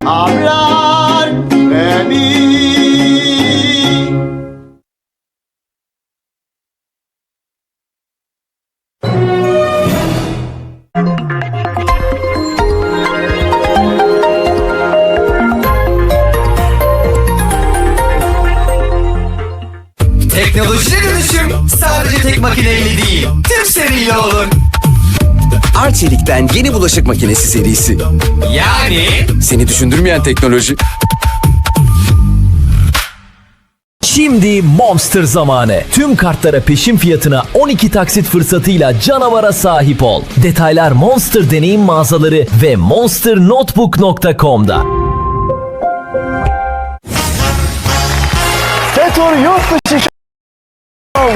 Abiler ve biz. Teknolojide dönüşüm sadece tek makineyle değil, tüm seriyle olur. Arçelik'ten yeni bulaşık makinesi serisi. Yani Seni düşündürmeyen teknoloji. Şimdi Monster zamanı. Tüm kartlara peşin fiyatına 12 taksit fırsatıyla canavara sahip ol. Detaylar Monster deneyim mağazaları ve monsternotebook.com'da. FETÖ yurt dışı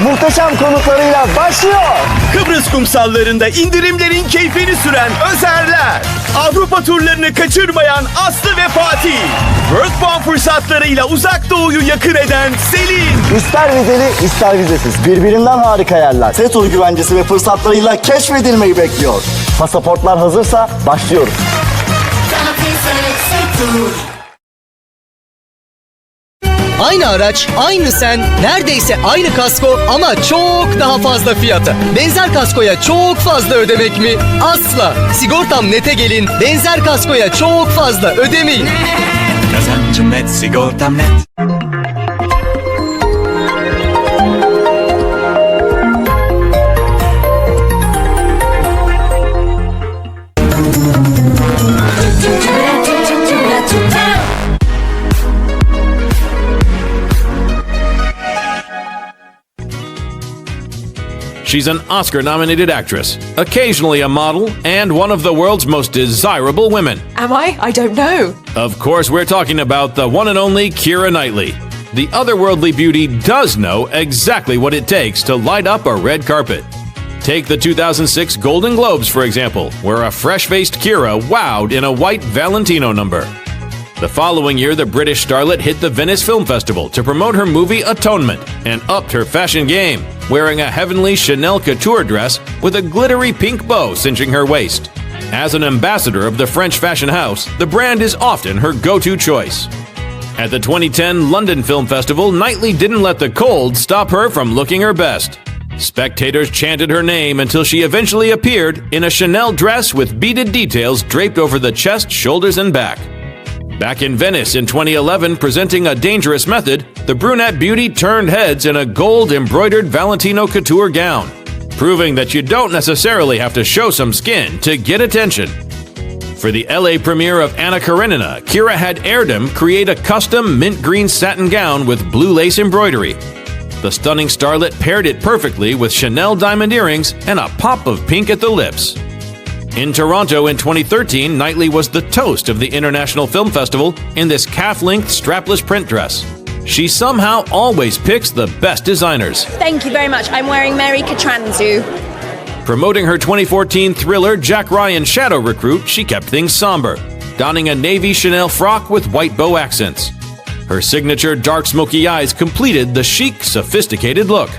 muhteşem konuklarıyla başlıyor. Kıbrıs kumsallarında indirimlerin keyfini süren Özerler. Avrupa turlarını kaçırmayan Aslı ve Fatih. Worldbomb fırsatlarıyla uzak doğuyu yakın eden Selin. İster vizeli ister vizesiz birbirinden harika yerler. FETÖ güvencesi ve fırsatlarıyla keşfedilmeyi bekliyor. Pasaportlar hazırsa başlıyoruz. Aynı araç, aynı sen, neredeyse aynı kasko ama çok daha fazla fiyata. Benzer kaskoya çok fazla ödemek mi? Asla. Sigortam Net'e gelin, benzer kaskoya çok fazla ödemeyin. kazancım net, sigortam net. She's an Oscar-nominated actress, occasionally a model, and one of the world's most desirable women. Am I? I don't know. Of course, we're talking about the one and only Keira Knightley. The otherworldly beauty does know exactly what it takes to light up a red carpet. Take the 2006 Golden Globes, for example, where a fresh-faced Keira wowed in a white Valentino number. The following year, the British starlet hit the Venice Film Festival to promote her movie Atonement and upped her fashion game, wearing a heavenly Chanel couture dress with a glittery pink bow cinching her waist. As an ambassador of the French fashion house, the brand is often her go-to choice. At the 2010 London Film Festival, Knightley didn't let the cold stop her from looking her best. Spectators chanted her name until she eventually appeared in a Chanel dress with beaded details draped over the chest, shoulders, and back. Back in Venice in 2011, presenting a dangerous method, the brunette beauty turned heads in a gold embroidered Valentino couture gown, proving that you don't necessarily have to show some skin to get attention. For the LA premiere of Anna Karenina, Keira had Erdem create a custom mint green satin gown with blue lace embroidery. The stunning starlet paired it perfectly with Chanel diamond earrings and a pop of pink at the lips. In Toronto in 2013, Knightley was the toast of the International Film Festival in this calf-length strapless print dress. She somehow always picks the best designers. Thank you very much. I'm wearing Mary Katranzu. Promoting her 2014 thriller Jack Ryan Shadow Recruit, she kept things somber, donning a navy Chanel frock with white bow accents. Her signature dark smoky eyes completed the chic, sophisticated look.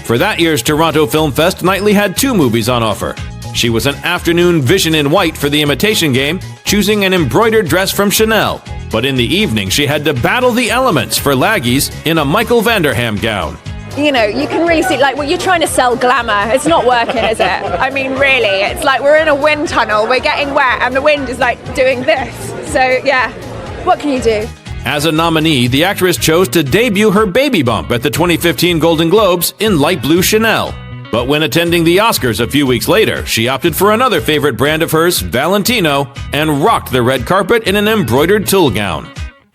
For that year's Toronto Film Fest, Knightley had two movies on offer. She was an afternoon vision in white for the Imitation Game, choosing an embroidered dress from Chanel. But in the evening, she had to battle the elements for laggies in a Michael Vanderham gown. You know, you can really see, like, well, you're trying to sell glamour. It's not working, is it? I mean, really, it's like we're in a wind tunnel, we're getting wet, and the wind is like doing this. So, yeah, what can you do? As a nominee, the actress chose to debut her baby bump at the 2015 Golden Globes in light blue Chanel. But when attending the Oscars a few weeks later, she opted for another favorite brand of hers, Valentino, and rocked the red carpet in an embroidered tulle gown.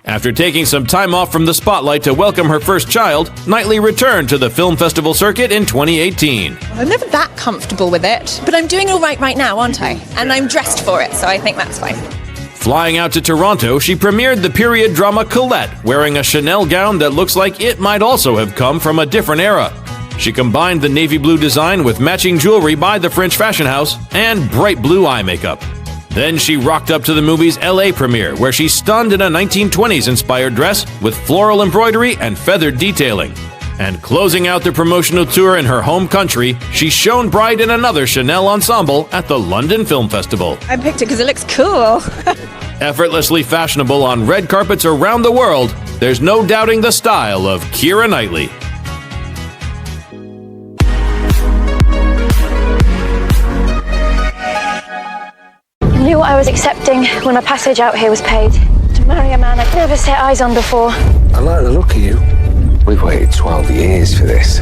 After taking some time off from the spotlight to welcome her first child, Knightley returned to the film festival circuit in 2018. I'm never that comfortable with it, but I'm doing all right now, aren't I? And I'm dressed for it, so I think that's fine. Flying out to Toronto, she premiered the period drama Colette, wearing a Chanel gown that looks like it might also have come from a different era. She combined the navy blue design with matching jewelry by the French fashion house and bright blue eye makeup. Then she rocked up to the movie's LA premiere, where she stunned in a 1920s-inspired dress with floral embroidery and feathered detailing. And closing out the promotional tour in her home country, she shone bright in another Chanel ensemble at the London Film Festival. I picked it because it looks cool. Effortlessly fashionable on red carpets around the world, there's no doubting the style of Keira Knightley. I knew what I was accepting when my passage out here was paid. To marry a man I'd never set eyes on before. I like the look of you. We've waited 12 years for this.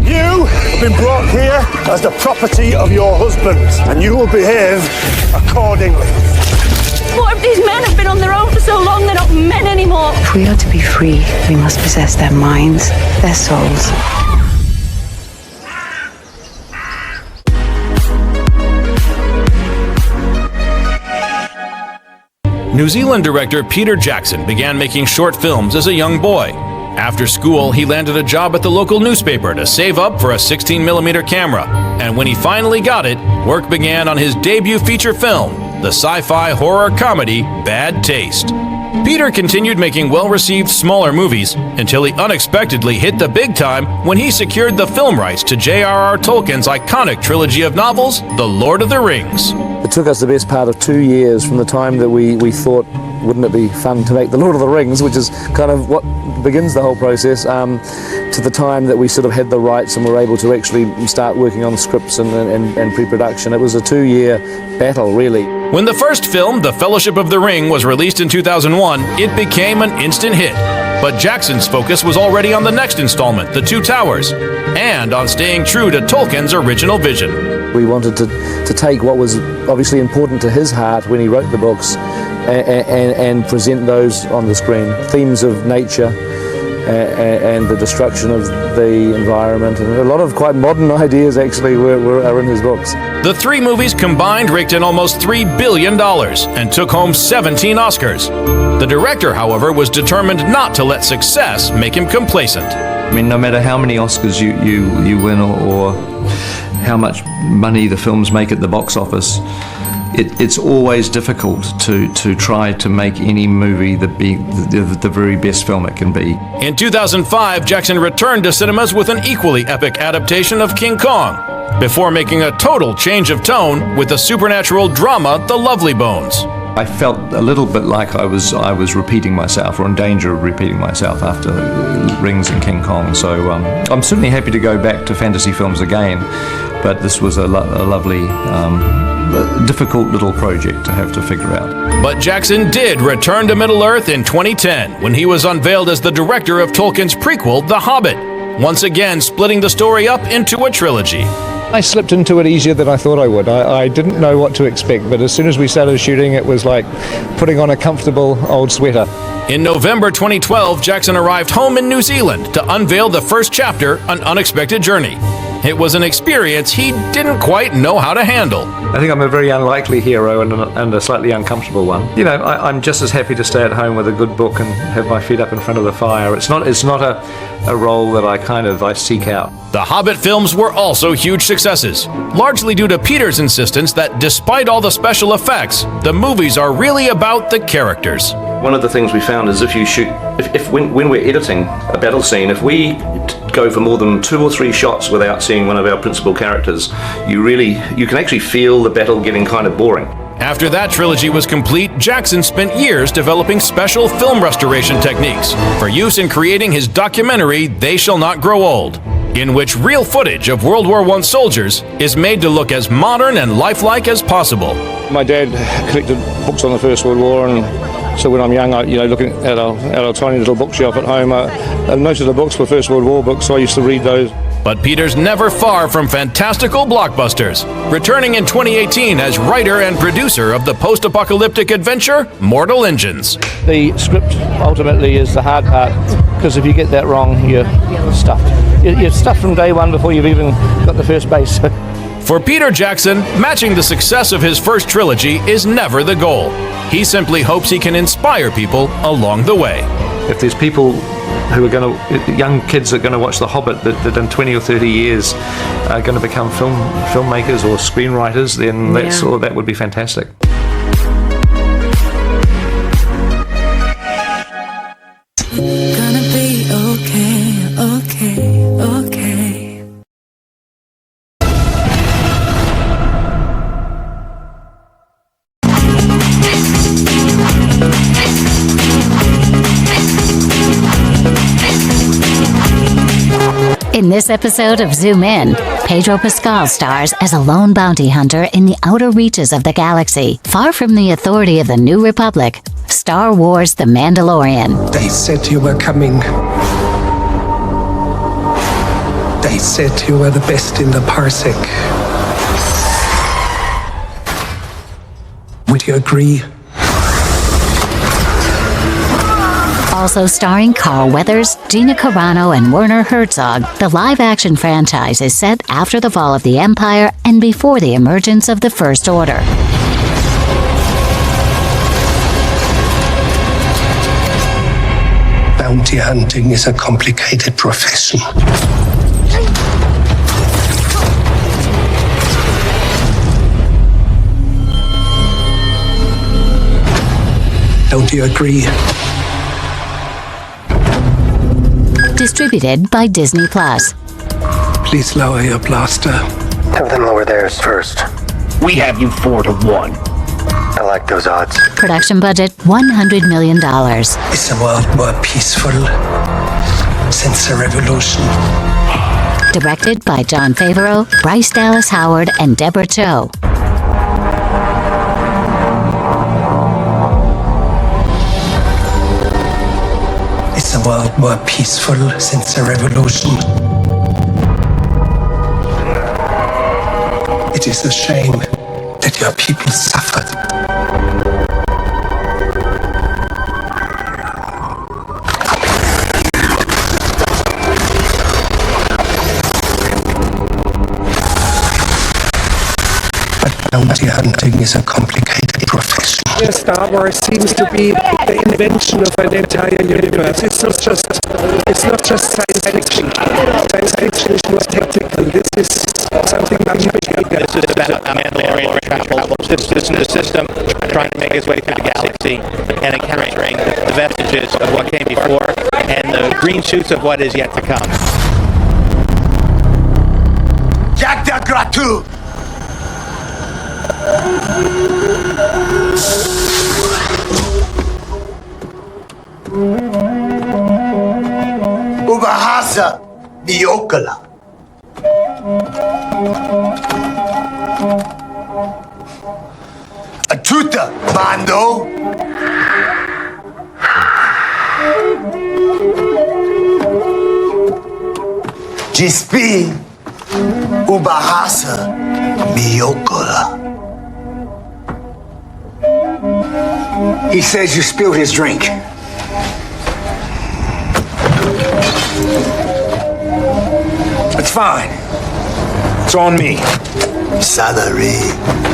You have been brought here as the property of your husband, and you will behave accordingly. What if these men have been on their own for so long they're not men anymore? If we are to be free, we must possess their minds, their souls. New Zealand director Peter Jackson began making short films as a young boy. After school, he landed a job at the local newspaper to save up for a 16mm camera. And when he finally got it, work began on his debut feature film, the sci-fi horror comedy Bad Taste. Peter continued making well-received smaller movies until he unexpectedly hit the big time when he secured the film rights to J.R.R. Tolkien's iconic trilogy of novels, The Lord of the Rings. It took us the best part of 2 years from the time that we thought, wouldn't it be fun to make The Lord of the Rings, which is kind of what begins the whole process, to the time that we sort of had the rights and were able to actually start working on scripts and pre-production. It was a 2-year battle, really. When the first film, The Fellowship of the Ring, was released in 2001, it became an instant hit. But Jackson's focus was already on the next installment, The Two Towers, and on staying true to Tolkien's original vision. We wanted to take what was obviously important to his heart when he wrote the books and present those on the screen. Themes of nature and the destruction of the environment, and a lot of quite modern ideas actually are in his books. The three movies combined raked in almost $3 billion and took home 17 Oscars. The director, however, was determined not to let success make him complacent. I mean, no matter how many Oscars you win or how much money the films make at the box office, it's always difficult to try to make any movie the very best film it can be. In 2005, Jackson returned to cinemas with an equally epic adaptation of King Kong, before making a total change of tone with the supernatural drama The Lovely Bones. I felt a little bit like I was repeating myself, or in danger of repeating myself after Rings and King Kong. So I'm certainly happy to go back to fantasy films again, but this was a lovely, difficult little project to have to figure out. But Jackson did return to Middle-earth in 2010 when he was unveiled as the director of Tolkien's prequel, The Hobbit, once again splitting the story up into a trilogy. I slipped into it easier than I thought I would. I didn't know what to expect, but as soon as we started shooting, it was like putting on a comfortable old sweater. In November 2012, Jackson arrived home in New Zealand to unveil the first chapter, An Unexpected Journey. It was an experience he didn't quite know how to handle. I think I'm a very unlikely hero and a slightly uncomfortable one. You know, I'm just as happy to stay at home with a good book and have my feet up in front of the fire. It's not a role that I seek out. The Hobbit films were also huge successes, largely due to Peter's insistence that despite all the special effects, the movies are really about the characters. One of the things we found is when we're editing a battle scene, if we go for more than 2 or 3 shots without seeing one of our principal characters, you can actually feel the battle getting kind of boring. After that trilogy was complete, Jackson spent years developing special film restoration techniques for use in creating his documentary, They Shall Not Grow Old, in which real footage of World War I soldiers is made to look as modern and lifelike as possible. My dad collected books on the First World War, and so when I'm young, looking at our tiny little bookshelf at home, and most of the books were First World War books, so I used to read those. But Peter's never far from fantastical blockbusters, returning in 2018 as writer and producer of the post-apocalyptic adventure, Mortal Engines. The script ultimately is the hard part, because if you get that wrong, you're stuffed. You're stuffed from day one before you've even got the first base. For Peter Jackson, matching the success of his first trilogy is never the goal. He simply hopes he can inspire people along the way. If there's people young kids that are going to watch The Hobbit that in 20 or 30 years are going to become filmmakers or screenwriters, then that would be fantastic. Gonna be okay. In this episode of Zoom In, Pedro Pascal stars as a lone bounty hunter in the outer reaches of the galaxy, far from the authority of the New Republic. Star Wars: The Mandalorian. They said you were coming. They said you were the best in the parsec. Would you agree? Also starring Carl Weathers, Gina Carano, and Werner Herzog, the live-action franchise is set after the fall of the Empire and before the emergence of the First Order. Bounty hunting is a complicated profession. Don't you agree? Distributed by Disney+. Please lower your blaster. Have them lower theirs first. We have you 4-1. I like those odds. Production budget $100 million. Is the world more peaceful since the revolution? Directed by Jon Favreau, Bryce Dallas Howard, and Deborah Chow. Is the world more peaceful since the revolution? It is a shame that your people suffered. But bounty hunting is a complicated profession. Star Wars seems to be the invention of an entire universe. It's not just science fiction. Science fiction is more technical. This is something much bigger. This is about a Mandalorian travel in the system, trying to make his way through the galaxy and encountering the vestiges of what came before and the green shoots of what is yet to come. Jack de Gratu! Ubahasa Biokala. Atuta Bando. Gispi Ubahasa Biokala. He says you spilled his drink. It's fine. It's on me. Salary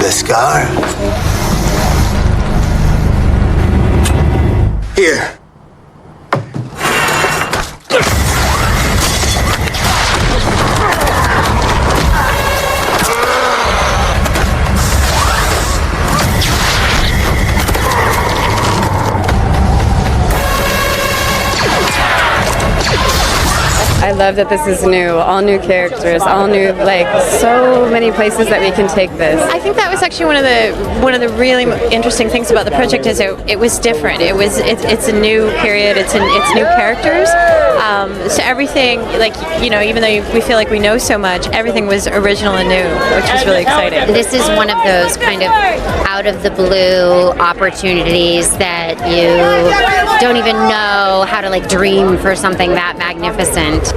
Beskar. Here. I love that this is new, all new characters, all new, like, so many places that we can take this. I think that was actually one of the really interesting things about the project is it was different. It's a new period. It's new characters. So everything, like, you know, even though we feel like we know so much, everything was original and new, which was really exciting. This is one of those kind of out of the blue opportunities that you don't even know how to, like, dream for something that magnificent.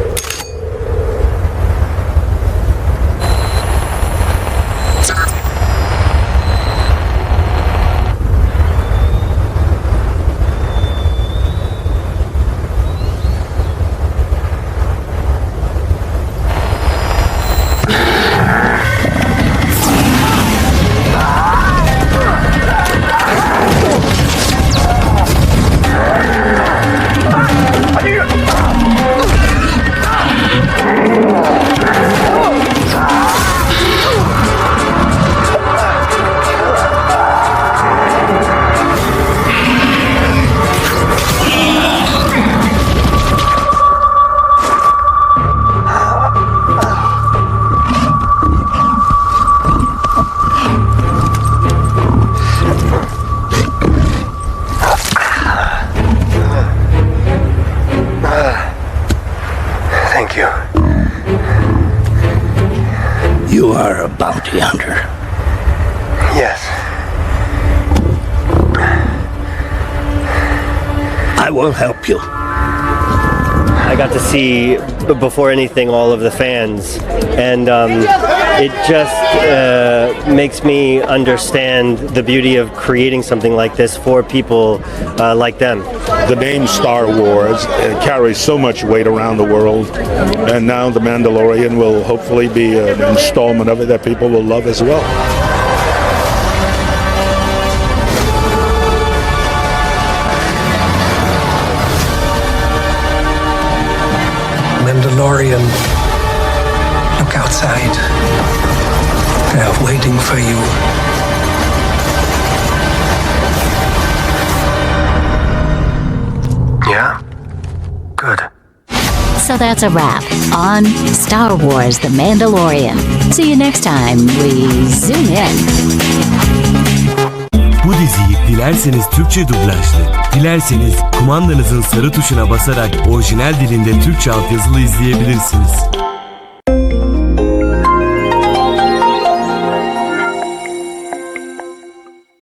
I will help you. I got to see before anything all of the fans, and it just makes me understand the beauty of creating something like this for people like them. The name Star Wars carries so much weight around the world, and now The Mandalorian will hopefully be an installment of it that people will love as well. Mandalorian, look outside. They are waiting for you. Yeah? Good. So that's a wrap on Star Wars The Mandalorian. See you next time we zoom in. Bu diziyi dilerseniz Türkçe dublajlı, dilerseniz kumandanızın sarı tuşuna basarak orijinal dilinde Türkçe altyazılı izleyebilirsiniz.